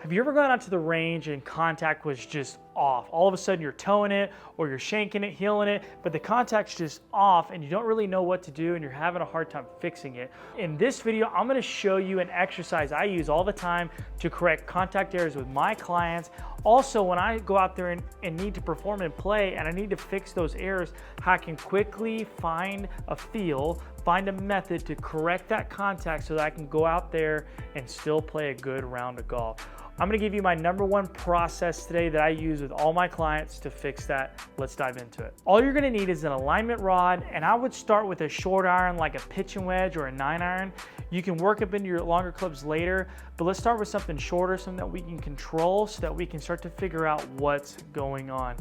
Have you ever gone out to the range and contact was just off? All of a sudden you're towing it or you're shanking it, heeling it, but the contact's just off and you don't really know what to do and you're having a hard time fixing it. In this video, I'm gonna show you an exercise I use all the time to correct contact errors with my clients. Also, when I go out there and need to perform and play and I need to fix those errors, how I can quickly find a feel, find a method to correct that contact so that I can go out there and still play a good round of golf. I'm gonna give you my #1 process today that I use with all my clients to fix that. Let's dive into it. All you're gonna need is an alignment rod, and I would start with a short iron like a pitching wedge or a 9-iron. You can work up into your longer clubs later, but let's start with something shorter, something that we can control so that we can start to figure out what's going on.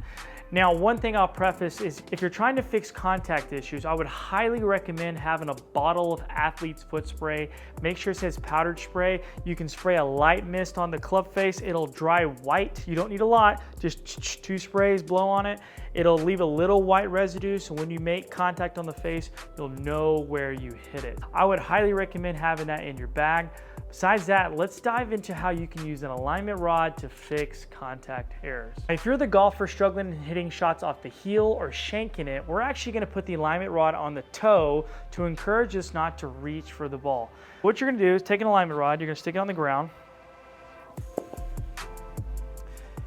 Now, one thing I'll preface is if you're trying to fix contact issues, I would highly recommend having a bottle of Athlete's Foot spray. Make sure it says powdered spray. You can spray a light mist on the club face. It'll dry white. You don't need a lot, just 2 sprays, blow on it. It'll leave a little white residue, so when you make contact on the face, you'll know where you hit it. I would highly recommend having that in your bag. Besides that, let's dive into how you can use an alignment rod to fix contact errors. If you're the golfer struggling and hitting shots off the heel or shanking it, we're actually gonna put the alignment rod on the toe to encourage us not to reach for the ball. What you're gonna do is take an alignment rod, you're gonna stick it on the ground.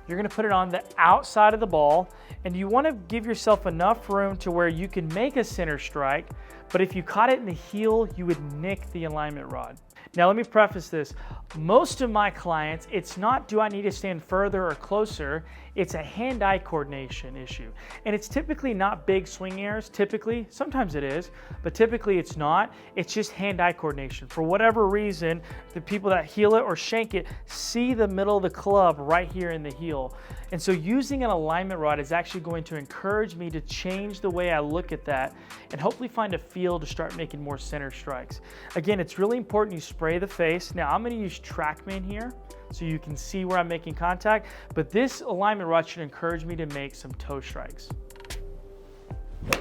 You're gonna put it on the outside of the ball, and you wanna give yourself enough room to where you can make a center strike, but if you caught it in the heel, you would nick the alignment rod. Now let me preface this. Most of my clients, it's not do I need to stand further or closer, it's a hand-eye coordination issue. And it's typically not big swing errors, typically, sometimes it is, but typically it's not. It's just hand-eye coordination. For whatever reason, the people that heel it or shank it see the middle of the club right here in the heel. And so using an alignment rod is actually going to encourage me to change the way I look at that and hopefully find a feel to start making more center strikes. Again, it's really important you spray the face. Now I'm gonna use TrackMan here so you can see where I'm making contact, but this alignment rod should encourage me to make some toe strikes.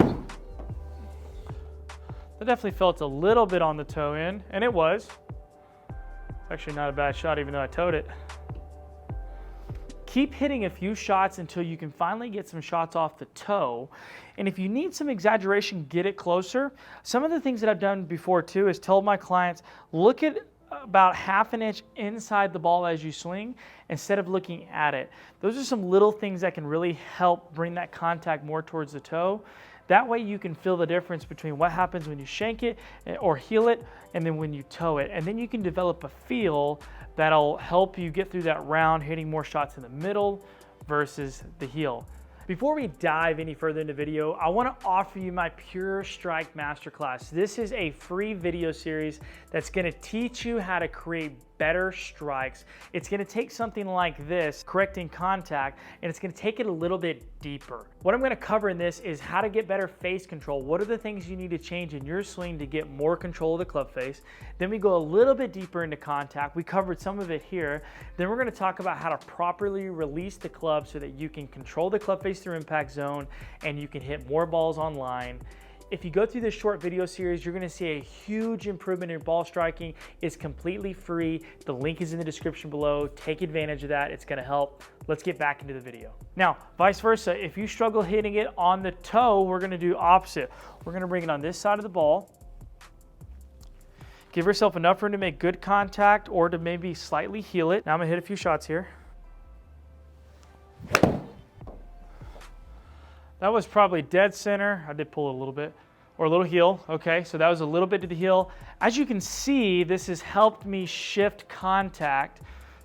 I definitely felt a little bit on the toe end, and it was. It's actually not a bad shot even though I towed it. Keep hitting a few shots until you can finally get some shots off the toe. And if you need some exaggeration, get it closer. Some of the things that I've done before too is tell my clients, look at about ½ an inch inside the ball as you swing instead of looking at it. Those are some little things that can really help bring that contact more towards the toe. That way you can feel the difference between what happens when you shank it or heel it and then when you toe it. And then you can develop a feel that'll help you get through that round, hitting more shots in the middle versus the heel. Before we dive any further into the video, I want to offer you my Pure Strike Masterclass. This is a free video series that's going to teach you how to create better strikes. It's going to take something like this, correcting contact, and it's going to take it a little bit deeper. What I'm going to cover in this is how to get better face control. What are the things you need to change in your swing to get more control of the club face? Then we go a little bit deeper into contact. We covered some of it here. Then we're going to talk about how to properly release the club so that you can control the club face through impact zone and you can hit more balls on line. If you go through this short video series, you're gonna see a huge improvement in ball striking. It's completely free. The link is in the description below. Take advantage of that. It's gonna help. Let's get back into the video. Now, vice versa, if you struggle hitting it on the toe, we're gonna do opposite. We're gonna bring it on this side of the ball. Give yourself enough room to make good contact or to maybe slightly heel it. Now I'm gonna hit a few shots here. That was probably dead center. I did pull it a little bit, or a little heel. Okay, so that was a little bit to the heel. As you can see, this has helped me shift contact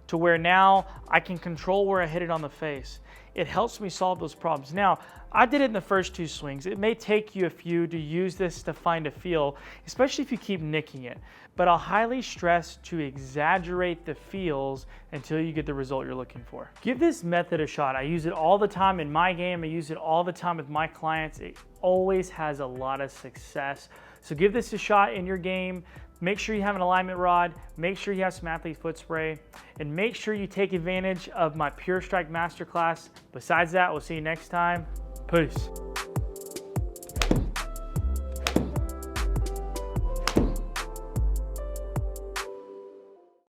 to where now I can control where I hit it on the face. It helps me solve those problems. Now, I did it in the first 2 swings. It may take you a few to use this to find a feel, especially if you keep nicking it. But I'll highly stress to exaggerate the feels until you get the result you're looking for. Give this method a shot. I use it all the time in my game. I use it all the time with my clients. It always has a lot of success. So give this a shot in your game. Make sure you have an alignment rod, make sure you have some Athlete's Foot spray, and make sure you take advantage of my Pure Strike Masterclass. Besides that, we'll see you next time. Peace.